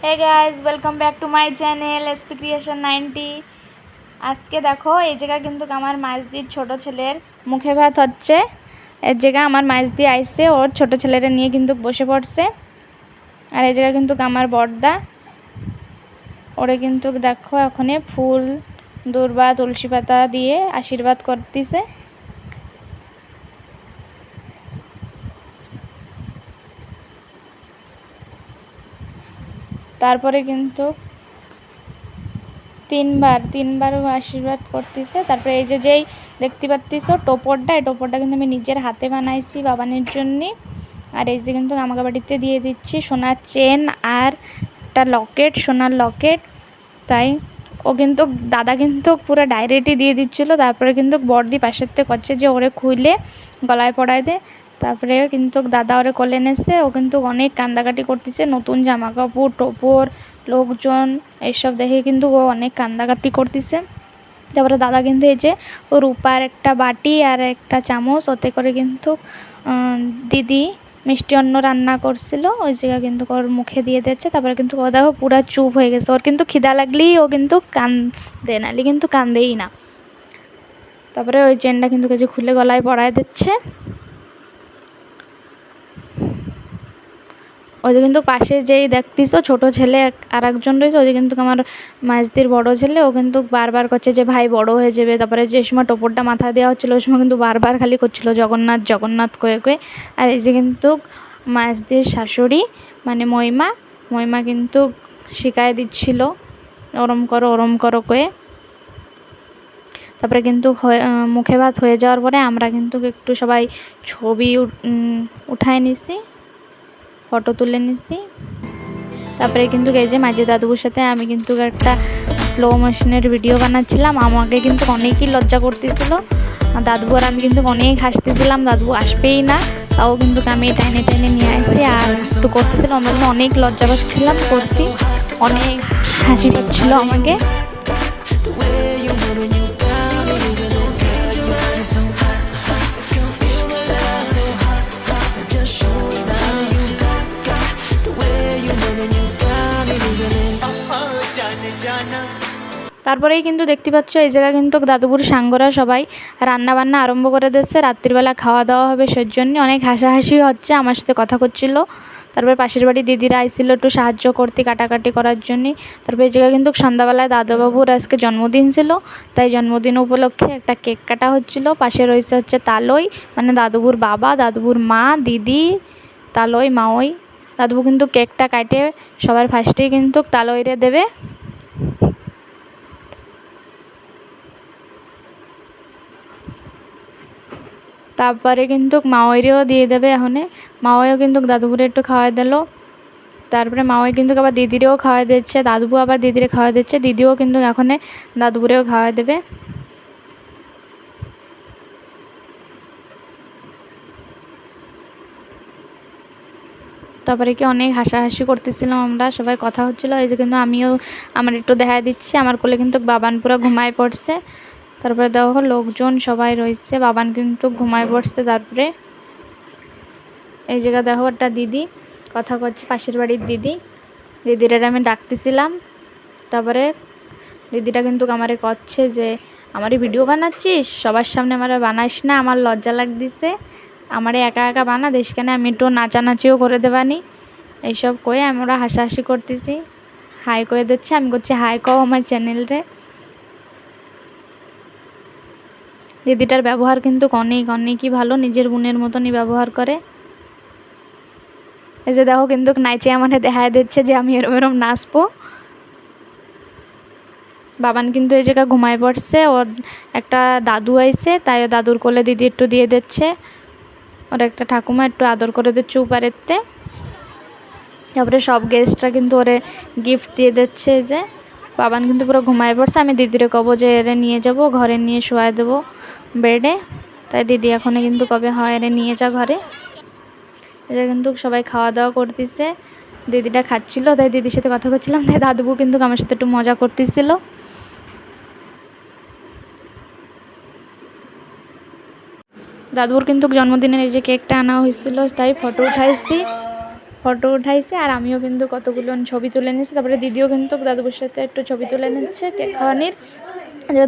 Hey guys welcome back to my channel SP creation 90। আজকে দেখো এই জায়গা কিন্তু আমার মাইজদির ছোট ছেলের মুখে ভাত হচ্ছে। এর জায়গা আমার মাইজদি আইসে ওর ছোট ছেলেরা নিয়ে কিন্তু বসে পড়ছে। আর এই জায়গা কিন্তু আমার বড়দা ওরে কিন্তু দেখো ওখানে ফুল দূর্বা তুলসী পাতা দিয়ে আশীর্বাদ করতেছে। তারপরে কিন্তু তিনবার আশীর্বাদ করতেছে। তারপরে এই যে যেই দেখতে পাচ্ছিস টোপরটা, এই টোপরটা কিন্তু আমি নিজের হাতে বানাইছি বাবানের জন্যে। আর এই যে কিন্তু আমাকে বাড়িতে দিয়ে দিচ্ছি সোনার চেন আর একটা লকেট, সোনার লকেট। তাই ও কিন্তু দাদা কিন্তু পুরো ডাইরেক্টই দিয়ে দিচ্ছিলো। তারপরে কিন্তু বড়দি পাশের থেকে করছে যে ওরে খুইলে গলায় পড়ায় দে। তারপরে কিন্তু দাদা ওরে কোলে নেছে। ও কিন্তু অনেক কান্দাকাটি করতেছে, নতুন জামা কাপড় টোপর লোকজন এইসব দেখে কিন্তু ও অনেক কান্দাকাটি করতেছে। তারপরে দাদা কিন্তু এই যে ও রূপার একটা বাটি আর একটা চামচ ওতে করে কিন্তু দিদি মিষ্টি অন্ন রান্না করছিল, ওই জায়গা কিন্তু ওর মুখে দিয়ে দিচ্ছে। তারপরে কিন্তু ও দেখো পুরো চুপ হয়ে গেছে। ওর কিন্তু খিদা লাগলেই ও কিন্তু কান্দে, নাহলে কিন্তু কান্দেই না। তারপরে ওই চেনটা কিন্তু কিছু খুলে গলায় পরায় দিচ্ছে। ওই যে কিন্তু পাশে যেই দেখতিস ছোট ছেলে আর একজন রয়েছে, ওই যে কিন্তু আমার মাঝদির বড় ছেলে। ও কিন্তু বারবার করছে যে ভাই বড় হয়ে যাবে। তারপরে যে সময় টোপরটা মাথা দেওয়া হচ্ছিলো ওই সময় কিন্তু বারবার খালি করছিল জগন্নাথ জগন্নাথ কয়ে কয়ে। আর এই যে কিন্তু মাঝদির শাশুড়ি মানে মহিমা কিন্তু শিখায় দিচ্ছিল ওরম করো কয়ে। তারপরে কিন্তু মুখে ভাত হয়ে যাওয়ার পরে আমরা কিন্তু একটু সবাই ছবি উঠায় নিছি, ফটো তুলে নিছি। তারপরে কিন্তু এই যে মাঝে দাদুর সাথে আমি কিন্তু একটা স্লো মোশনের ভিডিও বানাচ্ছিলাম। আমাকে কিন্তু অনেকই লজ্জা করতেছিল দাদু, আর আমি কিন্তু অনেক হাসতেছিলাম। দাদু আসবেই না, তাও কিন্তু আমি টেনে টেনে নিয়ে আসছি আর একটু করতেছিলাম। আমরা কিন্তু অনেক লজ্জা পাচ্ছিলাম, করছি, অনেক হাসি পাচ্ছিল আমাকে। তারপরেই কিন্তু দেখতে পাচ্ছ এই জায়গা কিন্তু দাদুপুর সাঙ্গরা সবাই রান্না বান্না আরম্ভ করে দিচ্ছে। রাত্রিবেলা খাওয়া দাওয়া হবে, সেজন্য অনেক হাসাহাসি হচ্ছে, আমার সাথে কথা করছিল। তারপরে পাশের বাড়ি দিদিরা আইছিল একটু সাহায্য করতে কাটাকাটি করার জন্যে। তারপরে এই জায়গায় কিন্তু সন্ধ্যাবেলায় দাদাবাবুর আজকে জন্মদিন ছিল, তাই জন্মদিন উপলক্ষে একটা কেক কাটা হচ্ছিল। পাশে রয়েছে হচ্ছে তালই মানে দাদুবুর বাবা, দাদুবুর মা, দিদি, তালই মাওই। দাদুবু কিন্তু কেকটা কাটে সবার ফার্স্টেই কিন্তু তালইরে দেবে। তারপরে কিন্তু মাওয়েরও দিয়ে দেবে। এখন মাওয়েও কিন্তু দাদুবুরে একটু খাওয়াই দিল। তারপরে মাওয়ে কিন্তু আবার দিদিরেও খাওয়াই দিচ্ছে, দাদুবু আবার দিদিরে খাওয়াই দিচ্ছে, দিদিও কিন্তু এখন দাদুবুরেও খাওয়াই দেবে। তারপরে কি অনেক হাসাহাসি করতেছিলাম আমরা, সবাই কথা হচ্ছিলো। এই যে কিন্তু আমিও আমার একটু দেখা দিচ্ছি, আমার কোলে কিন্তু বাবান পুরো ঘুমায় পড়ছে। তারপরে দেখো লোকজন সবাই রয়েছে, বাবান কিন্তু ঘুমায় পড়ছে। তারপরে এই জায়গা দেখো একটা দিদি কথা করছে, পাশের বাড়ির দিদিরা আমি ডাকতেছিলাম। তারপরে দিদিটা কিন্তু আমারে করছে যে আমারই ভিডিও বানাচ্ছিস, সবার সামনে আমারে বানাইস না, আমার লজ্জা লাগতেছে, আমারে একা একা বানা দেশ কেন, আমি একটু নাচানাচিও করে দেবানি। এইসব কয়ে আমরা হাসাহাসি করতেছি, হাই করে দিচ্ছে। আমি করছি হাই কও আমার চ্যানেলরে। দিদিটার ব্যবহার কিন্তু অনেকই ভালো, নিজের বোনের মতনই ব্যবহার করে। এই যে দেখো কিন্তু নাচে আমাকে দেখা দিচ্ছে যে আমি এরম এরম নাচবো। বাবান কিন্তু এই জায়গায় ঘুমায় পড়ছে, ওর একটা দাদু আইছে, তাই দাদুর কোলে দিদি একটু দিয়ে দিচ্ছে, ওর একটা ঠাকুমা একটু আদর করে দিচ্ছে উপারেতে। তারপরে সব গেস্টরা কিন্তু ওরে গিফট দিয়ে দিচ্ছে। এই যে বাবান কিন্তু পুরো ঘুমায় পড়ছে। আমি দিদিরে কব যে এরে নিয়ে যাব ঘরে, নিয়ে শোয়াই দেবো বেডে। তাই দিদি এখনও কিন্তু কবে হয় এরে নিয়ে যা ঘরে। এটা কিন্তু সবাই খাওয়া দাওয়া করতেছে, দিদিটা খাচ্ছিল, তাই দিদির সাথে কথা করছিলাম। তাই দাদুবু কিন্তু আমার সাথে একটু মজা করতেছিল। দাদুর কিন্তু জন্মদিনের এই যে কেকটা আনা হয়েছিল, তাই ফটো উঠাইছি। ফটো উঠাইছে, আর আমিও কিন্তু কতগুলো ছবি তুলে নিয়েছি। তারপরে দিদিও কিন্তু দাদুবুর সাথে একটু ছবি তুলে নিচ্ছে কেক খাওয়ানির।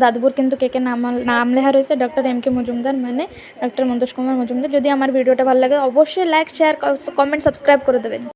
দাদুবুর কিন্তু কেকের নাম লেখা রয়েছে ডক্টর এম.কে. মজুমদার, মানে ডক্টর মন্তোষ কুমার মজুমদার। যদি আমার ভিডিওটা ভালো লাগে অবশ্যই লাইক, শেয়ার, কমেন্ট, সাবস্ক্রাইব করে দেবেন।